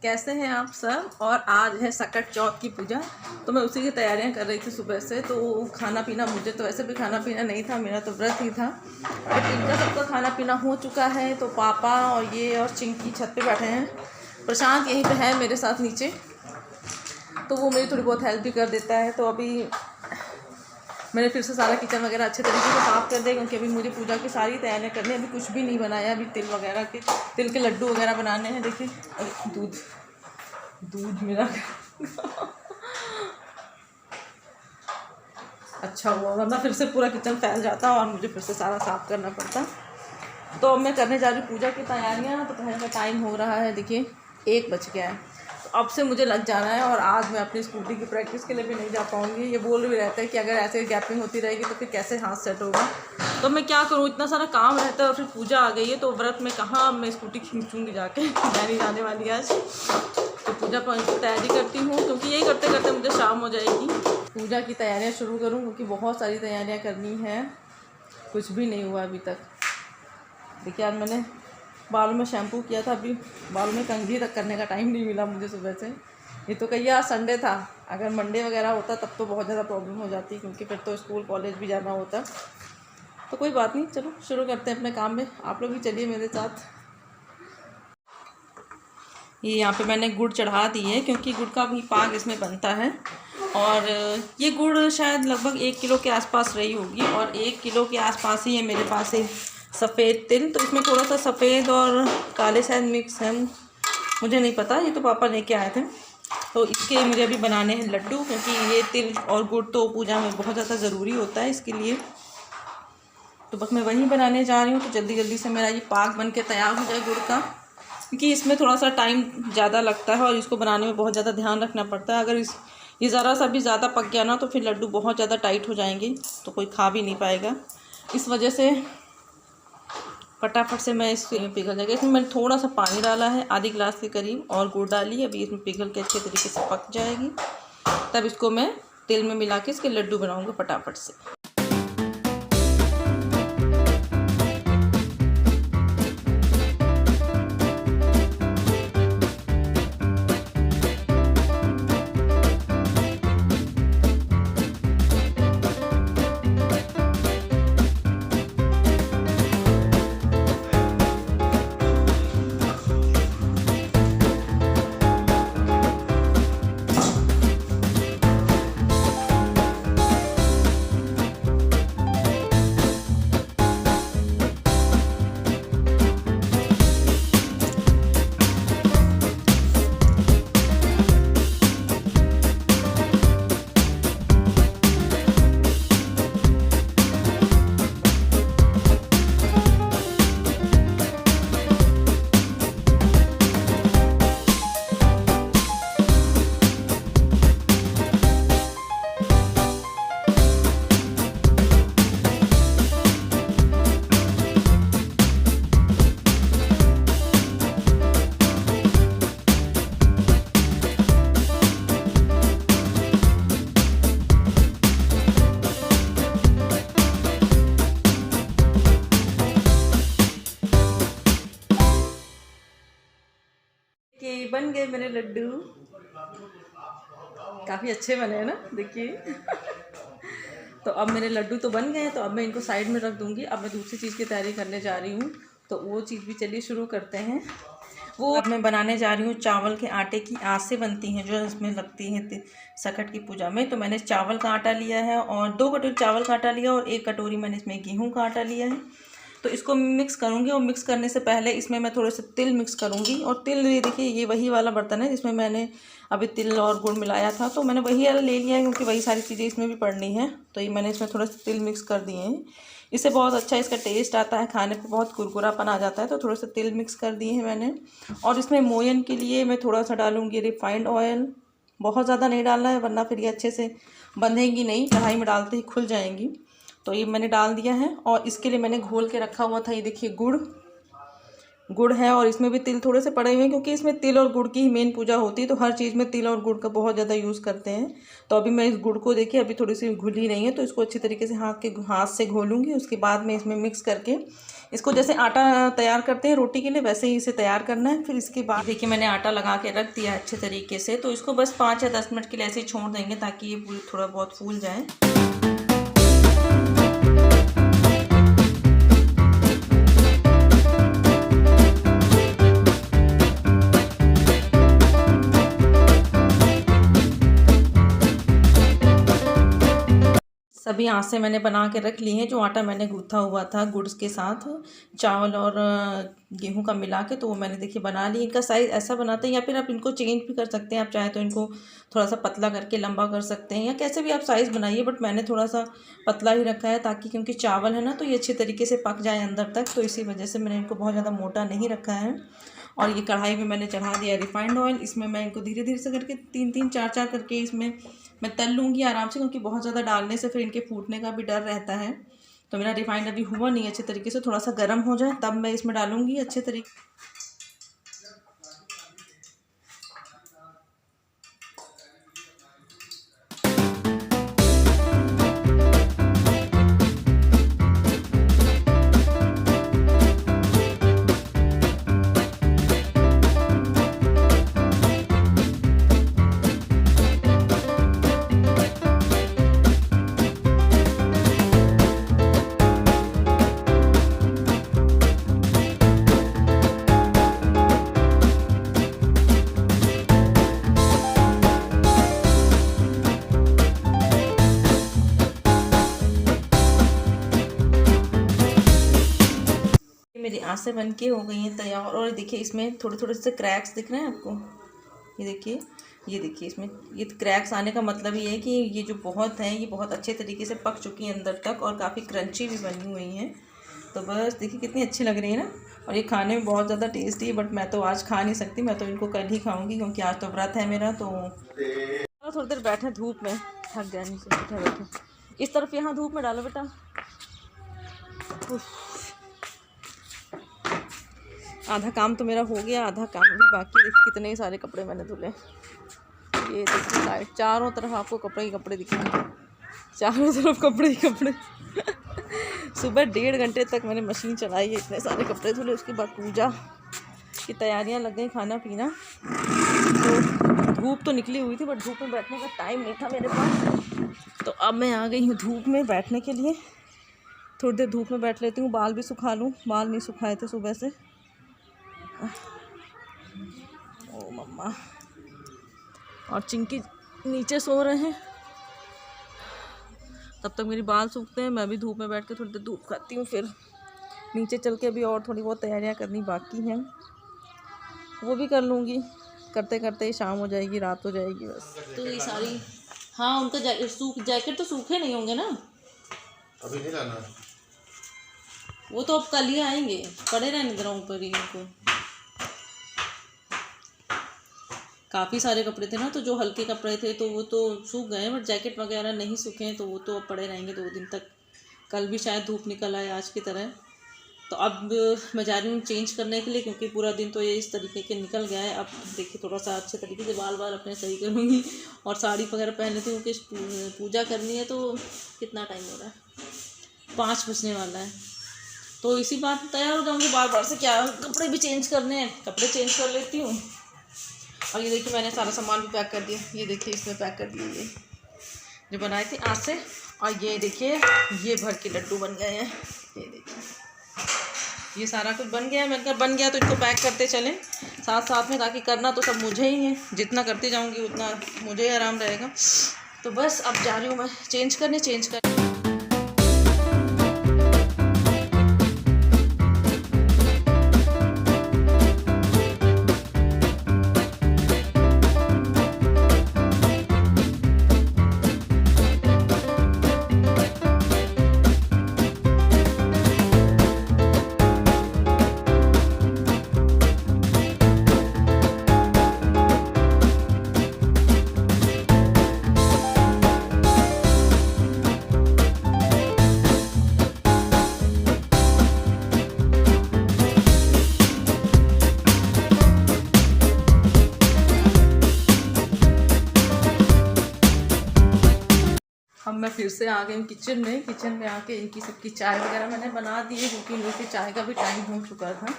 कैसे हैं आप सब। और आज है सकट चौथ की पूजा, तो मैं उसी की तैयारियां कर रही थी सुबह से। तो खाना पीना, मुझे तो वैसे भी खाना पीना नहीं था, मेरा तो व्रत ही था। बट इनका सबका खाना पीना हो चुका है। तो पापा और ये और चिंकी छत पे बैठे हैं, प्रशांत यहीं पे है मेरे साथ नीचे, तो वो मेरी थोड़ी बहुत हेल्प भी कर देता है। तो अभी मैंने फिर से सारा किचन वगैरह अच्छे तरीके से साफ़ कर दिया, क्योंकि अभी मुझे पूजा की सारी तैयारियां करनी है। अभी कुछ भी नहीं बनाया, अभी तिल के लड्डू वगैरह बनाने हैं। देखिए दूध मेरा अच्छा हुआ, वरना फिर से पूरा किचन फैल जाता और मुझे फिर से सारा साफ़ करना पड़ता। तो अब मैं करने जा रही हूँ पूजा की तैयारियाँ। तो पहले का टाइम हो रहा है, देखिए 1 बज गया है। तो अब से मुझे लग जाना है, और आज मैं अपनी स्कूटी की प्रैक्टिस के लिए भी नहीं जा पाऊँगी। ये बोल भी रहते हैं कि अगर ऐसे गैपिंग होती रहेगी तो फिर कैसे हाथ सेट होगा। तो मैं क्या करूँ, इतना सारा काम रहता है और फिर पूजा आ गई है, तो व्रत में कहाँ मैं स्कूटी खींचूँगी जाके, मैं नहीं जाने वाली आज। तो पूजा की तैयारी करती हूँ, क्योंकि यही करते करते मुझे शाम हो जाएगी। पूजा की तैयारियाँ शुरू करूँ, क्योंकि बहुत सारी तैयारियाँ करनी है, कुछ भी नहीं हुआ अभी तक। देखिए आज मैंने बालों में शैम्पू किया था, अभी बालों में कंघी तक करने का टाइम नहीं मिला मुझे सुबह से। ये तो कहिए आज संडे था, अगर मंडे वगैरह होता तब तो बहुत ज़्यादा प्रॉब्लम हो जाती, क्योंकि फिर तो स्कूल कॉलेज भी जाना होता। तो कोई बात नहीं, चलो शुरू करते हैं अपने काम में। आप लोग भी चलिए मेरे साथ। ये यहाँ पे मैंने गुड़ चढ़ा दी है, क्योंकि गुड़ का भी पाक इसमें बनता है। और ये गुड़ शायद लगभग 1 किलो के आसपास रही होगी, और 1 किलो के आसपास ही है मेरे पास है सफ़ेद तिल। तो इसमें थोड़ा सा सफ़ेद और काले शायद मिक्स है, मुझे नहीं पता, ये तो पापा लेके आए थे। तो इसके मुझे अभी बनाने हैं लड्डू, क्योंकि ये तिल और गुड़ तो पूजा में बहुत ज़्यादा ज़रूरी होता है इसके लिए। तो बस मैं वही बनाने जा रही हूँ। तो जल्दी जल्दी से मेरा ये पाक बन के तैयार हो जाए गुड़ का, क्योंकि इसमें थोड़ा सा टाइम ज़्यादा लगता है और इसको बनाने में बहुत ज़्यादा ध्यान रखना पड़ता है। अगर ये ज़रा सा भी ज़्यादा पक गया ना, तो फिर लड्डू बहुत ज़्यादा टाइट हो जाएंगे, तो कोई खा भी नहीं पाएगा। इस वजह से फटाफट से मैं इसमें पिघल जाएगा। इसमें मैंने थोड़ा सा पानी डाला है, आधी गिलास के करीब, और गुड़ डाली। अभी इसमें पिघल के अच्छे तरीके से पक जाएगी, तब इसको मैं तेल में मिला के इसके लड्डू बनाऊँगा फटाफट से। ये बन गए मेरे लड्डू, काफ़ी अच्छे बने हैं ना, देखिए। तो अब मेरे लड्डू तो बन गए हैं, तो अब मैं इनको साइड में रख दूँगी। अब मैं दूसरी चीज़ की तैयारी करने जा रही हूँ, तो वो चीज़ भी चलिए शुरू करते हैं। वो अब मैं बनाने जा रही हूँ चावल के आटे की आसें बनती हैं, जो इसमें लगती हैं सकट की पूजा में। तो मैंने चावल का आटा लिया है, और 2 कटोरी चावल का आटा लिया, और 1 कटोरी मैंने इसमें गेहूँ का आटा लिया है। तो इसको मिक्स करूँगी, और मिक्स करने से पहले इसमें मैं थोड़े से तिल मिक्स करूँगी। और तिल, ये देखिए, ये वही वाला बर्तन है जिसमें मैंने अभी तिल और गुड़ मिलाया था, तो मैंने वही वाला ले लिया है, क्योंकि वही सारी चीज़ें इसमें भी पड़नी है। तो ये मैंने इसमें थोड़ा सा तिल मिक्स कर दिए हैं, इससे बहुत अच्छा इसका टेस्ट आता है, खाने पे बहुत कुरकुरापन आ जाता है। तो थोड़ा सा तिल मिक्स कर दिए हैं मैंने। और इसमें मोयन के लिए मैं थोड़ा सा डालूँगी रिफाइंड ऑयल, बहुत ज़्यादा नहीं डालना है, वरना फिर ये अच्छे से बंधेंगी नहीं, कढ़ाई में डालते ही खुल जाएंगी। तो ये मैंने डाल दिया है। और इसके लिए मैंने घोल के रखा हुआ था, ये देखिए गुड़, गुड़ है और इसमें भी तिल थोड़े से पड़े हुए हैं, क्योंकि इसमें तिल और गुड़ की ही मेन पूजा होती है, तो हर चीज़ में तिल और गुड़ का बहुत ज़्यादा यूज़ करते हैं। तो अभी मैं इस गुड़ को देखिए अभी थोड़ी सी घुली नहीं है, तो इसको अच्छी तरीके से हाथ से घोलूँगी। उसके बाद में इसमें मिक्स करके इसको जैसे आटा तैयार करते हैं रोटी के लिए, वैसे ही इसे तैयार करना है। फिर इसके बाद देखिए मैंने आटा लगा के रख दिया अच्छे तरीके से, तो इसको बस 5 या 10 मिनट के लिए ऐसे ही छोड़ देंगे ताकि ये पूरी थोड़ा बहुत फूल जाए। सभी आँसें मैंने बना के रख ली हैं। जो आटा मैंने गूँथा हुआ था गुड़ के साथ चावल और गेहूं का मिला के, तो वो मैंने देखिए बना ली। इनका साइज़ ऐसा बनाते हैं, या फिर आप इनको चेंज भी कर सकते हैं। आप चाहे तो इनको थोड़ा सा पतला करके लंबा कर सकते हैं, या कैसे भी आप साइज़ बनाइए, बट मैंने थोड़ा सा पतला ही रखा है ताकि क्योंकि चावल है ना तो ये अच्छे तरीके से पक जाए अंदर तक, तो इसी वजह से मैंने इनको बहुत ज़्यादा मोटा नहीं रखा है। और ये कढ़ाई में मैंने चढ़ा दिया रिफाइंड ऑयल। इसमें मैं इनको धीरे धीरे से करके 3-3 4-4 करके इसमें मैं तल लूँगी आराम से, क्योंकि बहुत ज़्यादा डालने से फिर इनके फूटने का भी डर रहता है। तो मेरा रिफाइंड अभी हुआ नहीं अच्छे तरीके से, थोड़ा सा गर्म हो जाए तब मैं इसमें डालूँगी अच्छे तरीके। मेरी आँसें बन के हो गई हैं तैयार। और देखिए इसमें थोड़े थोड़े से क्रैक्स दिख रहे हैं आपको, ये देखिए इसमें ये क्रैक्स आने का मतलब ये है कि ये जो बहुत हैं ये बहुत अच्छे तरीके से पक चुकी हैं अंदर तक, और काफ़ी क्रंची भी बनी हुई हैं। तो बस देखिए कितनी अच्छी लग रही है ना, और ये खाने में बहुत ज़्यादा टेस्टी है। बट मैं तो आज खा नहीं सकती, मैं तो इनको कल ही खाऊँगी, क्योंकि आज तो व्रत है मेरा। तो थोड़ी देर बैठे धूप में, थक गया नीचे बैठे। इस तरफ यहाँ धूप में डालो बेटा। आधा काम तो मेरा हो गया, आधा काम भी बाकी। देखिए कितने सारे कपड़े मैंने धुले। ये देखिए लाइट चारों तरफ आपको कपड़े ही कपड़े दिखेंगे, चारों तरफ कपड़े ही कपड़े। सुबह 1.5 घंटे तक मैंने मशीन चलाई है, इतने सारे कपड़े धुले। उसके बाद पूजा की तैयारियां लग गई, खाना पीना। तो धूप तो निकली हुई थी, बट धूप में बैठने का टाइम नहीं था मेरे पास। तो अब मैं आ गई हूँ धूप में बैठने के लिए। थोड़ी देर धूप में बैठ लेती हूँ, बाल भी सुखा लूँ। बाल नहीं सुखाए थे सुबह से। ओ मम्मा और चिंकी नीचे सो रहे हैं, तब तक मेरी बाल सूखते हैं। मैं भी धूप में बैठ के थोड़ी देर धूप खाती हूँ, फिर नीचे चल के अभी और थोड़ी बहुत तैयारियां करनी बाकी हैं, वो भी कर लूँगी। करते करते ही शाम हो जाएगी, रात हो जाएगी बस। तो ये सारी हाँ उनका जैकेट तो सूखे नहीं होंगे ना, अभी नहीं लाना, वो तो अब कल ही आएंगे। पड़े रहने दे रहा हूँ ऊपर ही उनको। काफ़ी सारे कपड़े थे ना, तो जो हल्के कपड़े थे तो वो तो सूख गए, बट जैकेट वगैरह नहीं सूखे हैं, तो वो तो अब पड़े रहेंगे 2 दिन तक। कल भी शायद धूप निकल आए आज की तरह। तो अब मैं जा रही हूँ चेंज करने के लिए, क्योंकि पूरा दिन तो ये इस तरीके के निकल गया है। अब देखिए थोड़ा सा अच्छे तरीके से बाल अपने सही करूँगी, और साड़ी वगैरह पहन लेती हूँ, क्योंकि पूजा करनी है। तो कितना टाइम हो रहा है, 5 बजने वाला है। तो इसी बात तैयार हो जाऊँगी बार से। क्या कपड़े भी चेंज करने हैं, कपड़े चेंज कर लेती हूँ। और ये देखिए मैंने सारा सामान भी पैक कर दिया। ये देखिए इसमें पैक कर दिए ये जो बनाए थे आज से। और ये देखिए ये भर के लड्डू बन गए हैं। ये देखिए ये सारा कुछ बन गया है। मैंने कहा बन गया तो इनको पैक करते चलें साथ साथ में, ताकि करना तो सब मुझे ही है। जितना करती जाऊँगी उतना मुझे आराम रहेगा। तो बस अब जा रही हूँ मैं चेंज करने। मैं फिर से आ गई हूँ किचन में आके इनकी सबकी चाय वगैरह मैंने बना दी है, क्योंकि इन लोग की चाय का भी टाइम हो चुका था।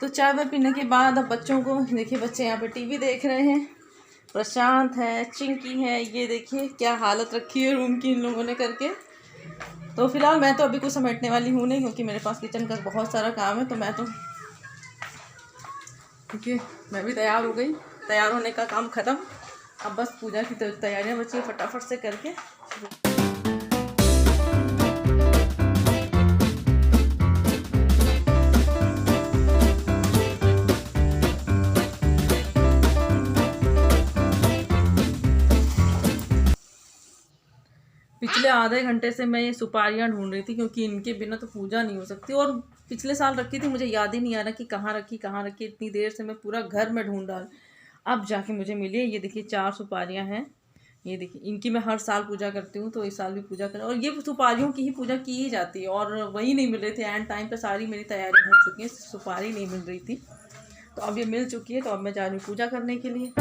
तो चाय वाय पीने के बाद अब बच्चों को देखिए, बच्चे यहाँ पे टीवी देख रहे हैं। प्रशांत है, चिंकी है, ये देखिए क्या हालत रखी है रूम की इन लोगों ने करके। तो फिलहाल मैं तो अभी कुछ समेटने वाली हूँ नहीं, क्योंकि मेरे पास किचन का बहुत सारा काम है। तो मैं तो क्योंकि मैं भी तैयार हो गई, तैयार होने का काम ख़त्म। अब बस पूजा की तैयारियां बची है फटाफट से करके। पिछले आधे घंटे से मैं ये सुपारियाँ ढूंढ रही थी, क्योंकि इनके बिना तो पूजा नहीं हो सकती। और पिछले साल रखी थी, मुझे याद ही नहीं आ रहा कि कहाँ रखी। इतनी देर से मैं पूरा घर में ढूंढ डाल, अब जाके मुझे मिली। ये देखिए 4 सुपारियाँ हैं। ये देखिए, इनकी मैं हर साल पूजा करती हूँ, तो इस साल भी पूजा करें। और ये सुपारियों की ही पूजा की ही जाती है, और वही नहीं मिल रही थी एंड टाइम पे। सारी मेरी तैयारी हो चुकी है, सुपारी नहीं मिल रही थी, तो अब ये मिल चुकी है। तो अब मैं जा रही हूँ पूजा करने के लिए।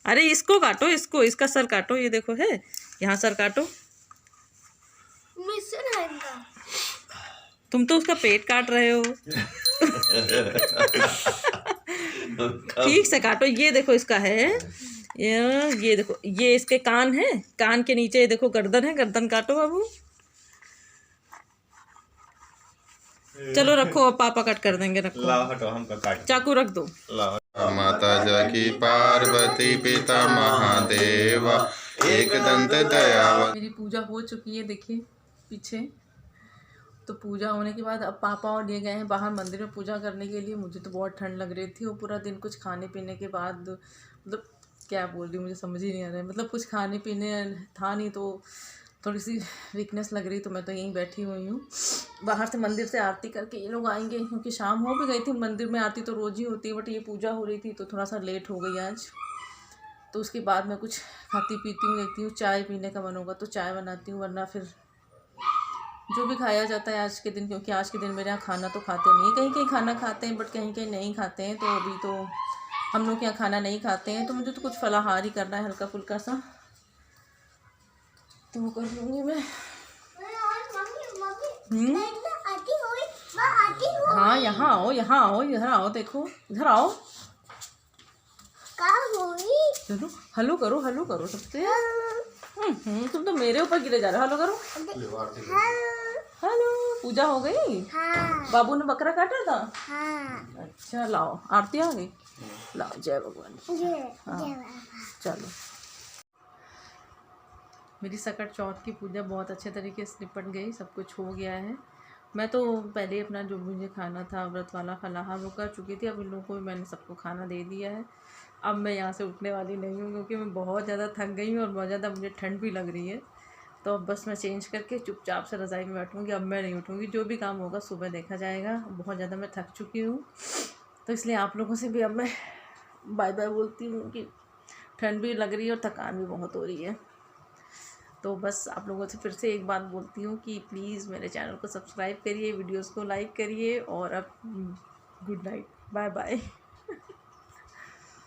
अरे इसको काटो, इसका सर काटो। ये देखो है, यहाँ सर काटो। तुम तो उसका पेट काट रहे हो। ठीक से काटो। ये देखो इसका है, ये देखो, ये इसके कान है, कान के नीचे ये देखो गर्दन है, गर्दन काटो बाबू। चलो रखो, अब पापा कट कर देंगे। रखो, हटो, हम काट। चाकू रख दो। माता जाकी पार्वती पिता महादेव एक दंत दयावा। मेरी पूजा हो चुकी है, देखिए पीछे। तो पूजा होने के बाद अब पापा और लिए गए हैं बाहर मंदिर में पूजा करने के लिए। मुझे तो बहुत ठंड लग रही थी, और पूरा दिन कुछ खाने पीने के बाद, मतलब क्या बोल रही हूँ मुझे समझ ही नहीं आ रहा है। मतलब कुछ खाने पीने था नहीं, तो थोड़ी सी वीकनेस लग रही। तो मैं तो यहीं बैठी हुई हूँ। बाहर से मंदिर से आरती करके ये लोग आएंगे, क्योंकि शाम हो भी गई थी। मंदिर में आरती तो रोज़ ही होती है, बट ये पूजा हो रही थी तो थोड़ा सा लेट हो गई आज। तो उसके बाद मैं कुछ खाती पीती हूँ, देखती हूँ चाय पीने का मन होगा तो चाय बनाती हूँ, वरना फिर जो भी खाया जाता है आज के दिन। क्योंकि आज के दिन मेरे यहाँ खाना तो खाते नहीं है, कहीं कहीं खाना खाते हैं, बट कहीं कहीं नहीं खाते हैं। तो अभी तो हम लोग यहाँ खाना नहीं खाते हैं, तो मुझे तो कुछ फलाहार ही करना है, हल्का फुल्का सा, तो वो कर लूँगी मैं। हाँ, यहाँ आओ, इधर आओ, देखो इधर आओ। चलो हेलो करो सबसे। तुम तो मेरे ऊपर गिरे जा रहे हो। हेलो करो। हेलो, पूजा हो गई? हाँ। बाबू ने बकरा काटा था? हाँ। अच्छा, लाओ आरती आ गई, लाओ। जय भगवान। हाँ, चलो। मेरी सकट चौथ की पूजा बहुत अच्छे तरीके से निपट गई, सब कुछ हो गया है। मैं तो पहले अपना जो मुझे खाना था व्रत वाला फलाहार वो कर चुकी थी। अब इन लोगों को भी मैंने सबको खाना दे दिया है। अब मैं यहाँ से उठने वाली नहीं हूँ, क्योंकि मैं बहुत ज़्यादा थक गई हूँ और बहुत ज़्यादा मुझे ठंड भी लग रही है। तो अब बस मैं चेंज करके चुपचाप से रज़ाई में बैठूँगी। अब मैं नहीं उठूँगी, जो भी काम होगा सुबह देखा जाएगा। बहुत ज़्यादा मैं थक चुकी हूँ, तो इसलिए आप लोगों से भी अब मैं बाय बाय बोलती हूँ, कि ठंड भी लग रही है और थकान भी बहुत हो रही है। तो बस आप लोगों से फिर से एक बात बोलती हूँ कि प्लीज़ मेरे चैनल को सब्सक्राइब करिए, वीडियोस को लाइक करिए, और अब गुड नाइट, बाय बाय।